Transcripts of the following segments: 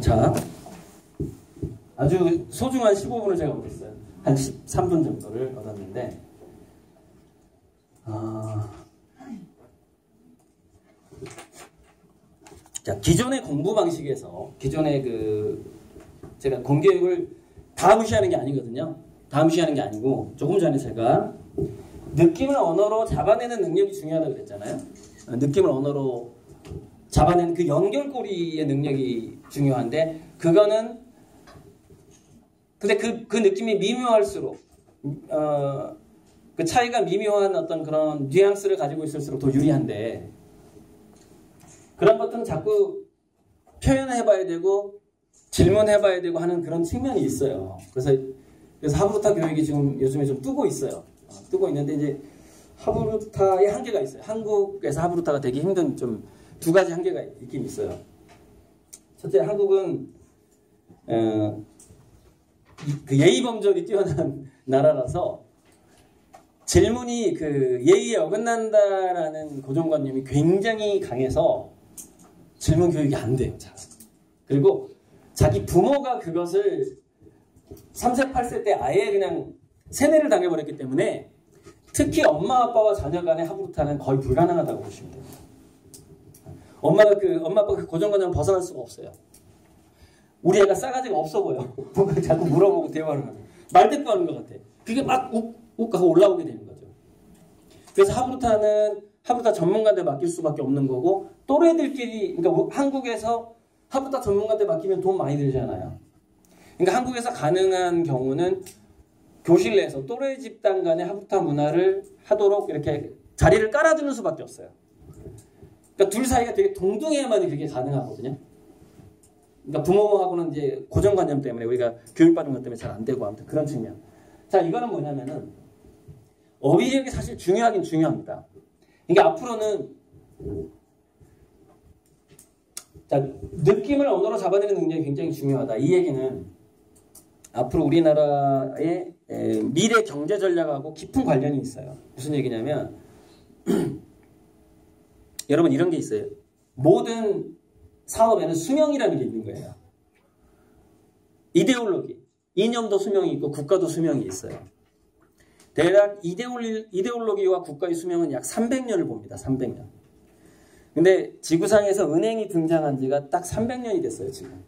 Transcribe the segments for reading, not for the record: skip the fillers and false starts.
자, 아주 소중한 15분을 제가 얻었어요. 한 13분 정도를 얻었는데, 자, 기존의 공부 방식에서, 기존의 제가 공교육을 다 무시하는 게 아니거든요. 다 무시하는 게 아니고, 조금 전에 제가 느낌을 언어로 잡아내는 능력이 중요하다고 그랬잖아요. 느낌을 언어로 잡아내는 그 연결고리의 능력이 중요한데, 그거는 근데 그 느낌이 미묘할수록 그 차이가 미묘한 어떤 그런 뉘앙스를 가지고 있을수록 더 유리한데, 그런 것들은 자꾸 표현해봐야 되고 질문해봐야 되고 하는 그런 측면이 있어요. 그래서 하브루타 교육이 지금 요즘에 좀 뜨고 있어요. 뜨고 있는데, 이제 하브루타의 한계가 있어요. 한국에서 하브루타가 되기 힘든 좀 두 가지 한계가 있긴 있어요. 첫째, 한국은 그 예의범절이 뛰어난 나라라서 질문이 그 예의에 어긋난다라는 고정관념이 굉장히 강해서 질문 교육이 안 돼요. 잘. 그리고 자기 부모가 그것을 3세, 8세 때 아예 그냥 세뇌를 당해버렸기 때문에 특히 엄마 아빠와 자녀 간의 하브루타는 거의 불가능하다고 보시면 됩니다. 엄마 아빠가 그 고정관념을 벗어날 수가 없어요. 우리 애가 싸가지가 없어 보여. 뭔가 자꾸 물어보고 대화를 하는. 말대꾸 하는 것 같아. 그게 막 욱 가서 올라오게 되는 거죠. 그래서 하브루타 전문가한테 맡길 수밖에 없는 거고, 또래들끼리, 그러니까 한국에서 하브루타 전문가한테 맡기면 돈 많이 들잖아요. 그러니까 한국에서 가능한 경우는 교실 내에서 또래 집단 간의 하브루타 문화를 하도록 이렇게 자리를 깔아주는 수밖에 없어요. 그러니까 둘 사이가 되게 동등해야만 그게 가능하거든요. 그러니까 부모하고는 이제 고정관념 때문에 우리가 교육받은 것 때문에 잘 안 되고, 아무튼 그런 측면. 자, 이거는 뭐냐면은 어휘력이 사실 중요하긴 중요합니다. 그러니까 앞으로는 자, 느낌을 언어로 잡아내는 능력이 굉장히 중요하다. 이 얘기는 앞으로 우리나라의 미래 경제 전략하고 깊은 관련이 있어요. 무슨 얘기냐면 여러분, 이런 게 있어요. 모든 사업에는 수명이라는 게 있는 거예요. 이데올로기, 이념도 수명이 있고 국가도 수명이 있어요. 대략 이데올로기와 국가의 수명은 약 300년을 봅니다. 300년. 근데 지구상에서 은행이 등장한 지가 딱 300년이 됐어요, 지금.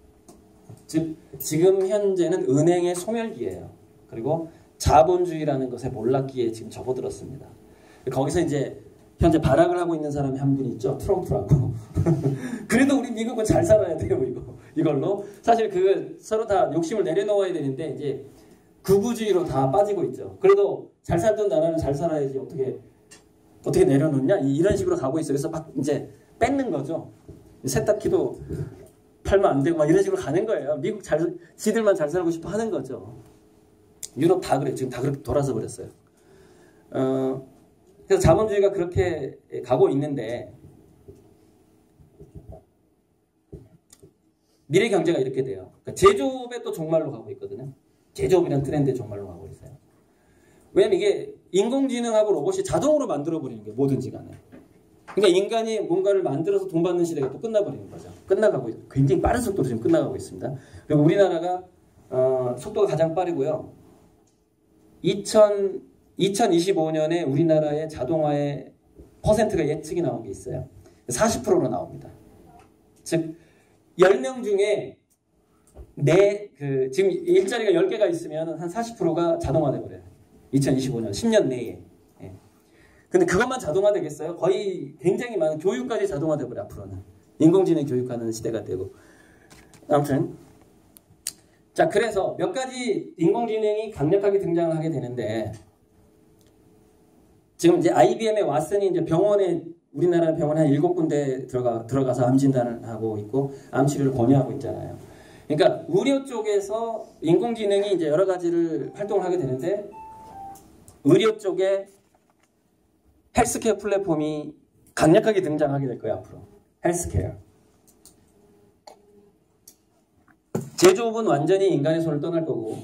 즉, 지금 현재는 은행의 소멸기예요. 그리고 자본주의라는 것에 몰락기에 지금 접어들었습니다. 거기서 이제 현재 발악을 하고 있는 사람이 한 분 있죠. 트럼프라고. 그래도 우리 미국은 잘 살아야 돼요, 이걸로. 사실 서로 다 욕심을 내려놓아야 되는데, 이제 극우주의로 다 빠지고 있죠. 그래도 잘 살던 나라는 잘 살아야지 어떻게 내려놓냐? 이런 식으로 가고 있어요. 그래서 막 이제 뺏는 거죠. 세탁기도 팔면 안 되고 막 이런 식으로 가는 거예요. 미국 지들만 잘 살고 싶어 하는 거죠. 유럽 다 그래요. 지금 다 그렇게 돌아서 버렸어요. 그래서 자본주의가 그렇게 가고 있는데, 미래 경제가 이렇게 돼요. 그러니까 제조업에 또 종말로 가고 있거든요. 제조업이라는 트렌드에 종말로 가고 있어요. 왜냐면 이게 인공지능하고 로봇이 자동으로 만들어버리는 거예요. 뭐든지 간에. 그러니까 인간이 뭔가를 만들어서 돈 받는 시대가 또 끝나버리는 거죠. 끝나가고 있어요. 굉장히 빠른 속도로 지금 끝나가고 있습니다. 그리고 우리나라가 속도가 가장 빠르고요. 2025년에 우리나라의 자동화의 퍼센트가 예측이 나온 게 있어요. 40%로 나옵니다. 즉 10명 중에 지금 일자리가 10개가 있으면 한 40%가 자동화돼 버려요. 2025년 10년 내에. 예. 근데 그것만 자동화 되겠어요? 거의 굉장히 많은 교육까지 자동화돼 버려요. 앞으로는 인공지능 교육하는 시대가 되고. 아무튼 자, 그래서 몇 가지 인공지능이 강력하게 등장을 하게 되는데, 지금 이제 IBM의 왓슨이 이제 우리나라 병원에 한 7군데 들어가서 암 진단을 하고 있고, 암 치료를 권유하고 있잖아요. 그러니까 의료 쪽에서 인공지능이 이제 여러 가지를 활동을 하게 되는데, 의료 쪽에 헬스케어 플랫폼이 강력하게 등장하게 될 거예요, 앞으로. 헬스케어. 제조업은 완전히 인간의 손을 떠날 거고,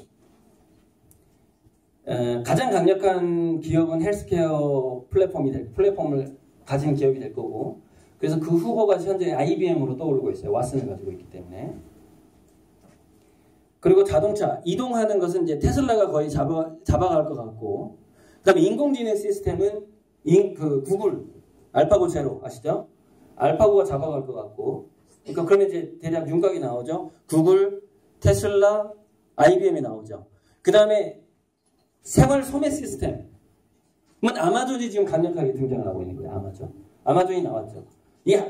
가장 강력한 기업은 헬스케어 플랫폼을 가진 기업이 될 거고, 그래서 그 후보가 현재 IBM으로 떠오르고 있어요. 왓슨을 가지고 있기 때문에. 그리고 자동차 이동하는 것은 이제 테슬라가 거의 잡아갈 것 같고, 그다음에 인공지능 시스템은 구글 알파고 제로 아시죠? 알파고가 잡아갈 것 같고, 그러니까 그러면 이제 대략 윤곽이 나오죠. 구글, 테슬라, IBM이 나오죠. 그다음에 생활 소매 시스템은 아마존이 지금 강력하게 등장을 하고 있는 거예요. 아마존이 나왔죠. 이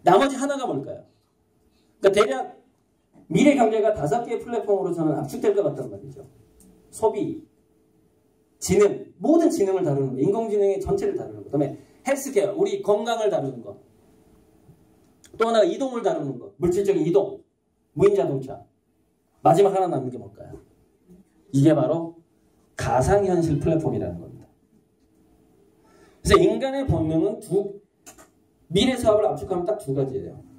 나머지 하나가 뭘까요? 그러니까 대략 미래 경제가 5개의 플랫폼으로 저는 압축될 것 같단 말이죠. 소비, 지능, 모든 지능을 다루는 거, 인공지능의 전체를 다루는 거, 그다음에 헬스케어, 우리 건강을 다루는 거, 또 하나가 이동을 다루는 거, 물질적인 이동, 무인자동차. 마지막 하나 남는 게 뭘까요? 이게 바로 가상현실 플랫폼이라는 겁니다. 그래서 인간의 본능은 미래 사업을 압축하면 딱 2가지예요.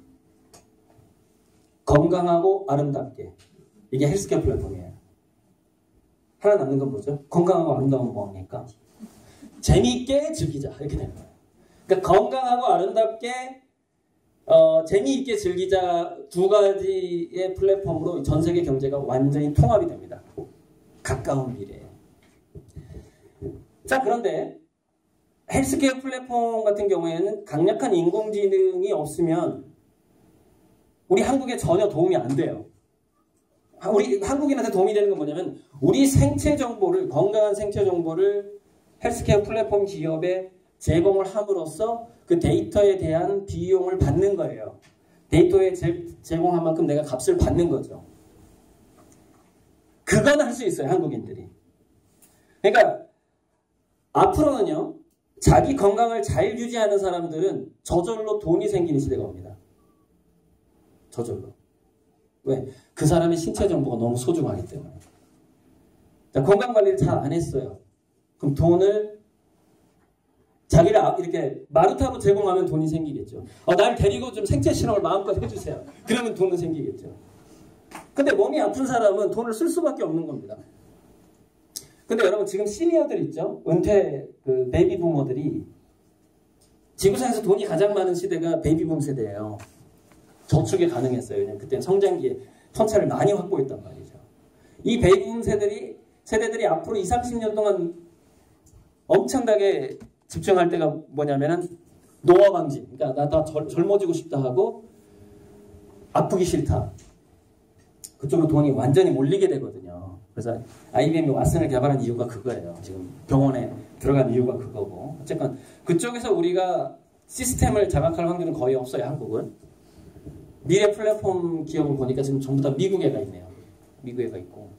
건강하고 아름답게. 이게 헬스케어 플랫폼이에요. 하나 남는 건 뭐죠? 건강하고 아름다운 뭐합니까? 재미있게 즐기자. 이렇게 되는 거예요. 그러니까 건강하고 아름답게 재미있게 즐기자 2가지의 플랫폼으로 전 세계 경제가 완전히 통합이 됩니다. 가까운 미래에. 자, 그런데 헬스케어 플랫폼 같은 경우에는 강력한 인공지능이 없으면 우리 한국에 전혀 도움이 안 돼요. 우리 한국인한테 도움이 되는 건 뭐냐면 우리 생체 정보를, 건강한 생체 정보를 헬스케어 플랫폼 기업에 제공을 함으로써 그 데이터에 대한 비용을 받는 거예요. 데이터에 제공한 만큼 내가 값을 받는 거죠. 그건 할 수 있어요, 한국인들이. 그러니까 앞으로는요, 자기 건강을 잘 유지하는 사람들은 저절로 돈이 생기는 시대가 옵니다. 저절로. 왜? 그 사람의 신체 정보가 너무 소중하기 때문에. 자, 건강관리를 잘 안 했어요. 그럼 돈을 자기를 이렇게 마루타로 제공하면 돈이 생기겠죠. 날 데리고 좀 생체 실험을 마음껏 해주세요. 그러면 돈은 생기겠죠. 근데 몸이 아픈 사람은 돈을 쓸 수밖에 없는 겁니다. 근데 여러분 지금 시니어들 있죠? 은퇴 베이비 부모들이 지구상에서 돈이 가장 많은 시대가 베이비붐 세대예요. 저축이 가능했어요. 왜냐면 그때는 성장기에 편차를 많이 확보했단 말이죠. 이 베이비붐 세대들이 앞으로 20, 30년 동안 엄청나게 집중할 때가 뭐냐면은 노화 방지. 그러니까 나 젊어지고 싶다 하고 아프기 싫다. 그쪽으로 돈이 완전히 몰리게 되거든요. 그래서 IBM이 왓슨을 개발한 이유가 그거예요. 지금 병원에 들어간 이유가 그거고. 어쨌건 그쪽에서 우리가 시스템을 장악할 확률은 거의 없어요. 한국은. 미래 플랫폼 기업을 보니까 지금 전부 다 미국에가 있네요. 미국에가 있고.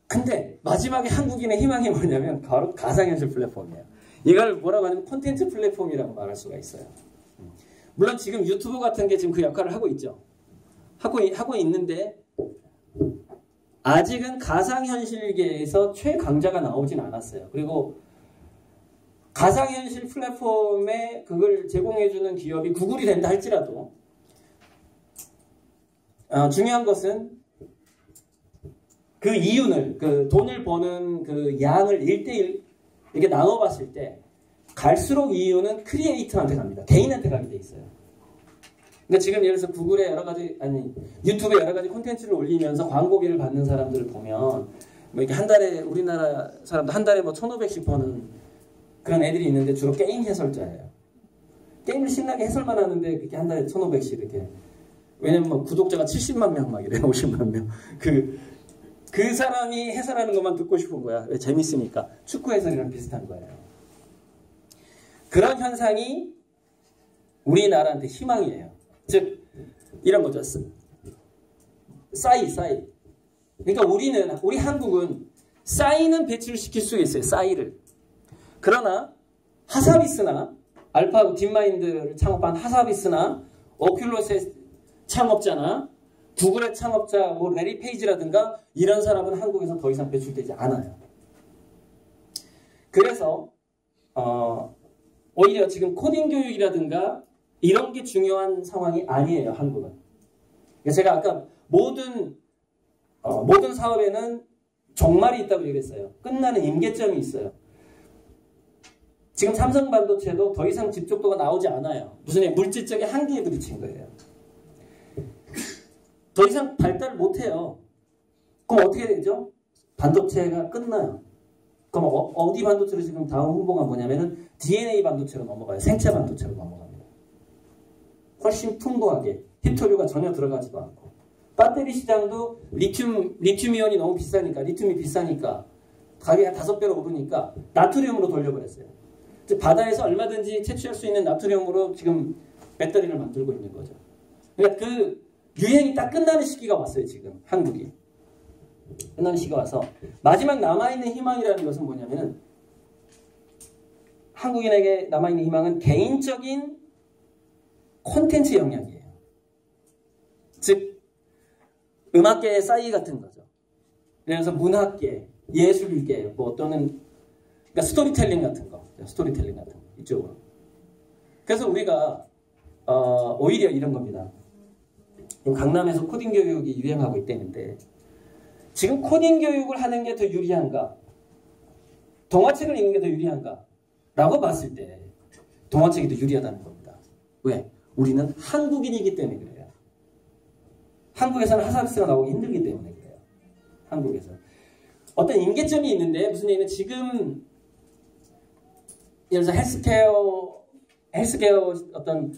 근데 마지막에 한국인의 희망이 뭐냐면 바로 가상현실 플랫폼이에요. 이걸 뭐라고 하냐면 콘텐츠 플랫폼이라고 말할 수가 있어요. 물론 지금 유튜브 같은 게 지금 그 역할을 하고 있죠. 하고 있는데 아직은 가상현실계에서 최강자가 나오진 않았어요. 그리고 가상현실 플랫폼에 그걸 제공해주는 기업이 구글이 된다 할지라도 중요한 것은 그 이윤을, 그 돈을 버는 그 양을 1대1 이렇게 나눠봤을 때 갈수록 이윤은 크리에이터한테 갑니다. 개인한테 가게 돼 있어요. 그러니까 지금 예를 들어서 구글에 유튜브에 여러 가지 콘텐츠를 올리면서 광고비를 받는 사람들을 보면 뭐 이렇게 한 달에 우리나라 사람들 한 달에 뭐 1,500씩 버는 그런 애들이 있는데 주로 게임 해설자예요. 게임을 신나게 해설만 하는데 그렇게 한 달에 1,500씩 이렇게. 왜냐면 뭐 구독자가 70만 명 막 이래요. 50만 명. 그 사람이 해설하는 것만 듣고 싶은 거야. 왜? 재밌으니까. 축구 해설이랑 비슷한 거예요. 그런 현상이 우리나라한테 희망이에요. 즉 이런 거죠. 싸이. 그러니까 우리 한국은 싸이는 배출시킬 수 있어요. 싸이를. 그러나 하사비스나 알파 딥마인드를 창업한 하사비스나 오큘러스의 창업자나 구글의 창업자 뭐 레리 페이지라든가 이런 사람은 한국에서 더 이상 배출되지 않아요. 그래서 오히려 지금 코딩 교육이라든가 이런 게 중요한 상황이 아니에요. 한국은. 제가 아까 모든 사업에는 종말이 있다고 얘기했어요. 끝나는 임계점이 있어요. 지금 삼성반도체도 더 이상 집중도가 나오지 않아요. 무슨 물질적인 한계에 부딪힌 거예요. 더 이상 발달을 못해요. 그럼 어떻게 되죠? 반도체가 끝나요. 그럼 어디 반도체로 지금 다음 후보가 뭐냐면은 DNA 반도체로 넘어가요. 생체 반도체로 넘어갑니다. 훨씬 풍부하게 히토류가 전혀 들어가지도 않고 배터리 시장도 리튬이온이 너무 비싸니까 리튬이 비싸니까 가격이 5배로 오르니까 나트륨으로 돌려버렸어요. 바다에서 얼마든지 채취할 수 있는 나트륨으로 지금 배터리를 만들고 있는 거죠. 그러니까 그 유행이 딱 끝나는 시기가 왔어요. 지금 한국이. 끝나는 시기가 와서 마지막 남아있는 희망이라는 것은 뭐냐면은 한국인에게 남아있는 희망은 개인적인 콘텐츠 영역이에요. 즉 음악계의 싸이 같은 거죠. 그래서 문학계, 예술계 뭐 또는 그러니까 스토리텔링 같은 거. 스토리텔링 같은 거. 이쪽으로. 그래서 우리가 오히려 이런 겁니다. 강남에서 코딩 교육이 유행하고 있다는데 지금 코딩 교육을 하는 게 더 유리한가? 동화책을 읽는 게 더 유리한가? 라고 봤을 때 동화책이 더 유리하다는 겁니다. 왜? 우리는 한국인이기 때문에 그래요. 한국에서는 하사비스가 나오기 힘들기 때문에 그래요. 한국에서. 어떤 임계점이 있는데 무슨 얘기는 지금 예를 들어서 헬스케어 어떤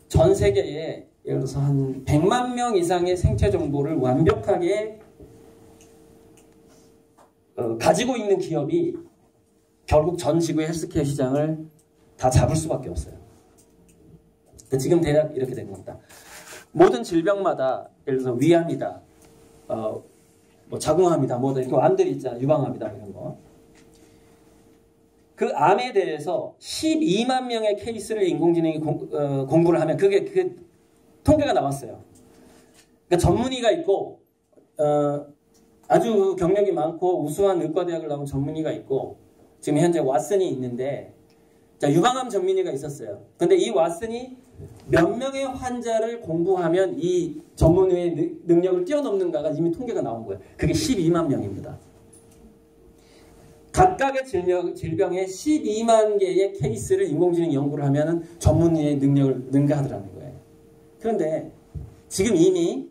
전 세계에 예를 들어서 한 100만 명 이상의 생체 정보를 완벽하게 가지고 있는 기업이 결국 전 지구의 헬스케어 시장을 다 잡을 수밖에 없어요. 지금 대략 이렇게 된 겁니다. 모든 질병마다 예를 들어서 위암이다, 뭐 자궁암이다, 뭐다 이렇게 암들이 있잖아요. 유방암이다 이런 거. 그 암에 대해서 12만 명의 케이스를 인공지능이 공부를 하면 그게 통계가 나왔어요. 그러니까 전문의가 있고 아주 경력이 많고 우수한 의과대학을 나온 전문의가 있고 지금 현재 왓슨이 있는데 자, 유방암 전문의가 있었어요. 근데 이 왓슨이 몇 명의 환자를 공부하면 이 전문의의 능력을 뛰어넘는가가 이미 통계가 나온 거예요. 그게 12만 명입니다. 각각의 질병의 12만 개의 케이스를 인공지능이 연구를 하면 전문의의 능력을 능가하더라는 거예요. 그런데 지금 이미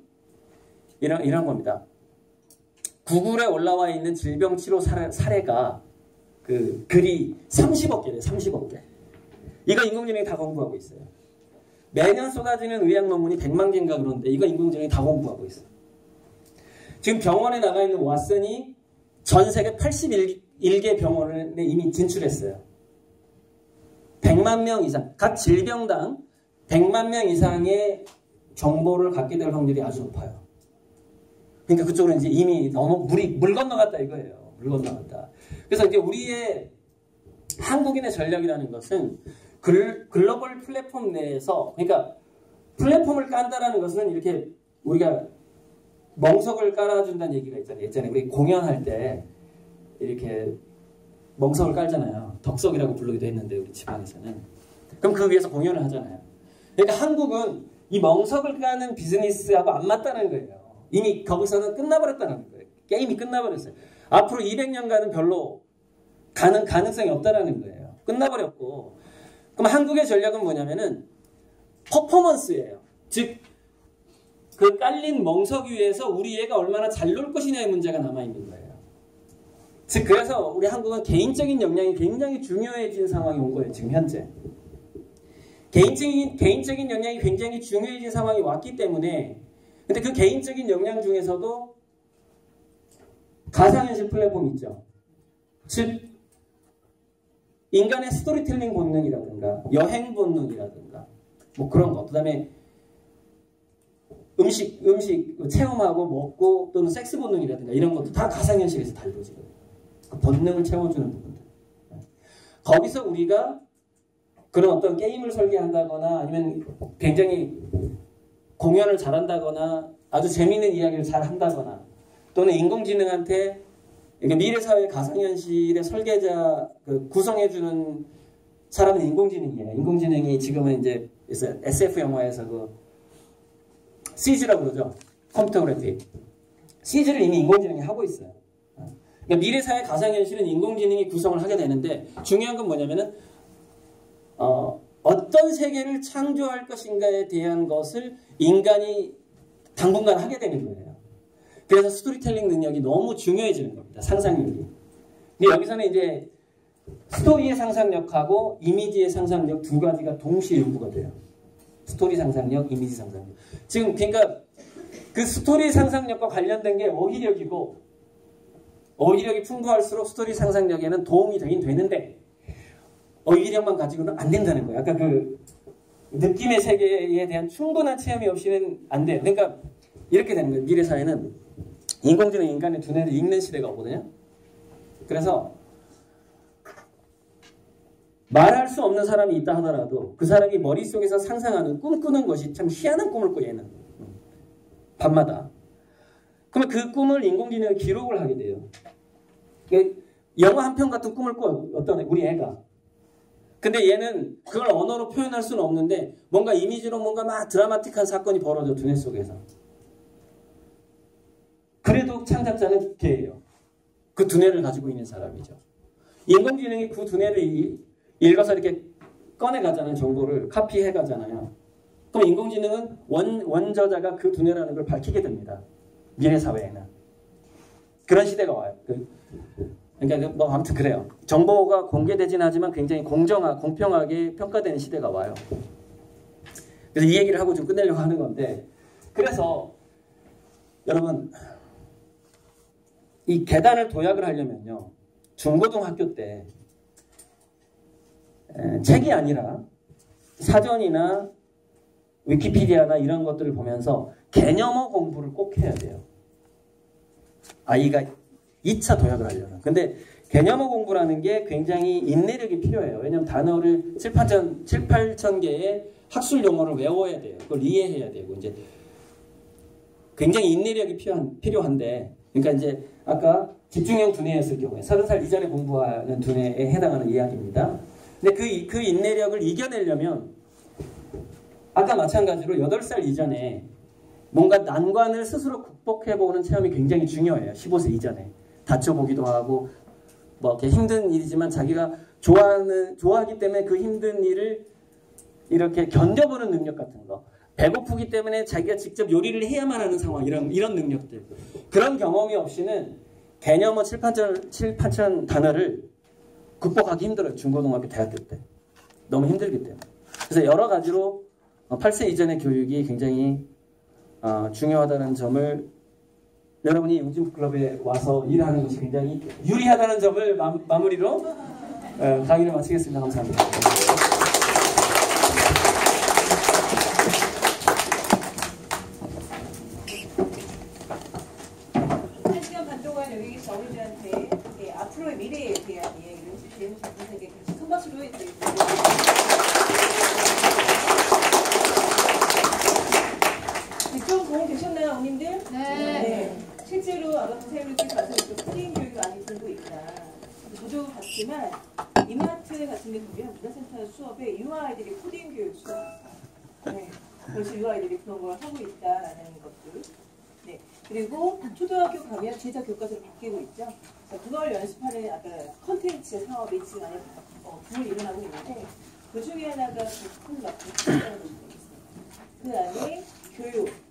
이런 겁니다. 구글에 올라와 있는 질병 치료 사례가 그 글이 30억 개래요. 30억 개. 이거 인공지능이 다 공부하고 있어요. 매년 쏟아지는 의학 논문이 100만 개인가 그런데 이거 인공지능이 다 공부하고 있어요. 지금 병원에 나가 있는 왓슨이 전 세계 81개 병원에 이미 진출했어요. 100만 명 이상, 각 질병당 100만 명 이상의 정보를 갖게 될 확률이 아주 높아요. 그러니까 그쪽으로 이제 이미 너무 물 건너갔다 이거예요. 물 건너갔다. 그래서 이제 우리의 한국인의 전략이라는 것은 글로벌 플랫폼 내에서, 그러니까 플랫폼을 깐다라는 것은 이렇게 우리가 멍석을 깔아준다는 얘기가 있잖아요. 예전에 우리 공연할 때 이렇게 멍석을 깔잖아요. 덕석이라고 부르기도 했는데 우리 지방에서는. 그럼 그 위에서 공연을 하잖아요. 그러니까 한국은 이 멍석을 까는 비즈니스하고 안 맞다는 거예요. 이미 거기서는 끝나버렸다는 거예요. 게임이 끝나버렸어요. 앞으로 200년간은 별로 가능성이 없다라는 거예요. 끝나버렸고. 그럼 한국의 전략은 뭐냐면은 퍼포먼스예요. 즉, 그 깔린 멍석 위에서 우리 애가 얼마나 잘 놀 것이냐의 문제가 남아있는 거예요. 즉, 그래서 우리 한국은 개인적인 역량이 굉장히 중요해진 상황이 온 거예요. 지금 현재. 개인적인 역량이 굉장히 중요해진 상황이 왔기 때문에 근데 그 개인적인 역량 중에서도 가상현실 플랫폼 있죠. 즉 인간의 스토리텔링 본능이라든가 여행 본능이라든가 뭐 그런 거. 그 다음에 음식 체험하고 먹고 또는 섹스 본능이라든가 이런 것도 다 가상현실에서 다루어지거든요. 그 본능을 채워주는 부분들. 거기서 우리가 그런 어떤 게임을 설계한다거나 아니면 굉장히 공연을 잘한다거나 아주 재미있는 이야기를 잘한다거나 또는 인공지능한테 미래사회 가상현실의 설계자 구성해주는 사람은 인공지능이에요. 인공지능이 지금은 이제 SF 영화에서 그 CG라고 그러죠. 컴퓨터 그래픽. CG를 이미 인공지능이 하고 있어요. 그러니까 미래사회 가상현실은 인공지능이 구성을 하게 되는데 중요한 건 뭐냐면은 어떤 세계를 창조할 것인가에 대한 것을 인간이 당분간 하게 되는 거예요. 그래서 스토리텔링 능력이 너무 중요해지는 겁니다. 상상력이. 근데 여기서는 이제 스토리의 상상력하고 이미지의 상상력 두 가지가 동시에 요구가 돼요. 스토리 상상력, 이미지 상상력. 지금 그러니까 그 스토리 상상력과 관련된 게 어휘력이고 어휘력이 풍부할수록 스토리 상상력에는 도움이 되긴 되는데 어휘력만 가지고는 안 된다는 거예요. 아까 그 느낌의 세계에 대한 충분한 체험이 없이는 안 돼요. 그러니까 이렇게 되는 거예요. 미래 사회는 인공지능 인간의 두뇌를 읽는 시대가 오거든요. 그래서 말할 수 없는 사람이 있다 하더라도 그 사람이 머릿속에서 상상하는 꿈꾸는 것이 참 희한한 꿈을 꿔 얘는. 밤마다. 그러면 그 꿈을 인공지능이 기록을 하게 돼요. 영화 한 편 같은 꿈을 꿔 어떤 우리 애가. 근데 얘는 그걸 언어로 표현할 수는 없는데 뭔가 이미지로 뭔가 막 드라마틱한 사건이 벌어져 두뇌 속에서. 그래도 창작자는 걔예요. 그 두뇌를 가지고 있는 사람이죠. 인공지능이 그 두뇌를 읽어서 이렇게 꺼내가잖아요. 정보를 카피해가잖아요. 그럼 인공지능은 원저자가 그 두뇌라는 걸 밝히게 됩니다. 미래 사회에는. 그런 시대가 와요. 그러니까 뭐 아무튼 그래요. 정보가 공개되진 하지만 굉장히 공평하게 평가되는 시대가 와요. 그래서 이 얘기를 하고 좀 끝내려고 하는 건데 그래서 여러분 이 계단을 도약을 하려면요. 중고등학교 때 책이 아니라 사전이나 위키피디아나 이런 것들을 보면서 개념어 공부를 꼭 해야 돼요. 아이가 2차 도약을 하려면. 근데 개념어 공부라는 게 굉장히 인내력이 필요해요. 왜냐하면 단어를 7, 8천 개의 학술 용어를 외워야 돼요. 그걸 이해해야 되고 이제 굉장히 인내력이 필요한데 그러니까 이제 아까 집중형 두뇌였을 경우에 30살 이전에 공부하는 두뇌에 해당하는 이야기입니다. 근데 그 인내력을 이겨내려면 아까 마찬가지로 8살 이전에 뭔가 난관을 스스로 극복해보는 체험이 굉장히 중요해요. 15세 이전에. 다쳐보기도 하고 뭐 이렇게 힘든 일이지만 자기가 좋아하기 때문에 그 힘든 일을 이렇게 견뎌보는 능력 같은 거. 배고프기 때문에 자기가 직접 요리를 해야만 하는 상황 이런 능력들. 그런 경험이 없이는 개념어 7, 8천 단어를 극복하기 힘들어요. 중고등학교, 대학교 때. 너무 힘들기 때문에. 그래서 여러 가지로 8세 이전의 교육이 굉장히 중요하다는 점을 여러분이 웅진클럽에 와서 일하는 것이 굉장히 유리하다는 점을 마무리로 강의를 마치겠습니다. 감사합니다. 1시간 반 동안 여기 계신 어머니들한테 앞으로의 미래에 대한 이야기를 재무 전문가에게 큰 박수로 해드리겠습니다. 좀 도움 되셨나요, 어머님들? 네. 실제로 아까 선생님들 가서 코딩 교육을 많이 들고 있다. 저도 봤지만 이마트 같은 데 보면 문화센터 수업에 유아아이들이 코딩 교육 수업. 네. 벌써 유아아이들이 그런 걸 하고 있다라는 것들. 네. 그리고 초등학교 가면 제자 교과서로 바뀌고 있죠. 그걸 연습하는 아까 컨텐츠 사업이 지금 많이 붐을 일어나고 있는데 그 중에 하나가 큰 그 안에 교육.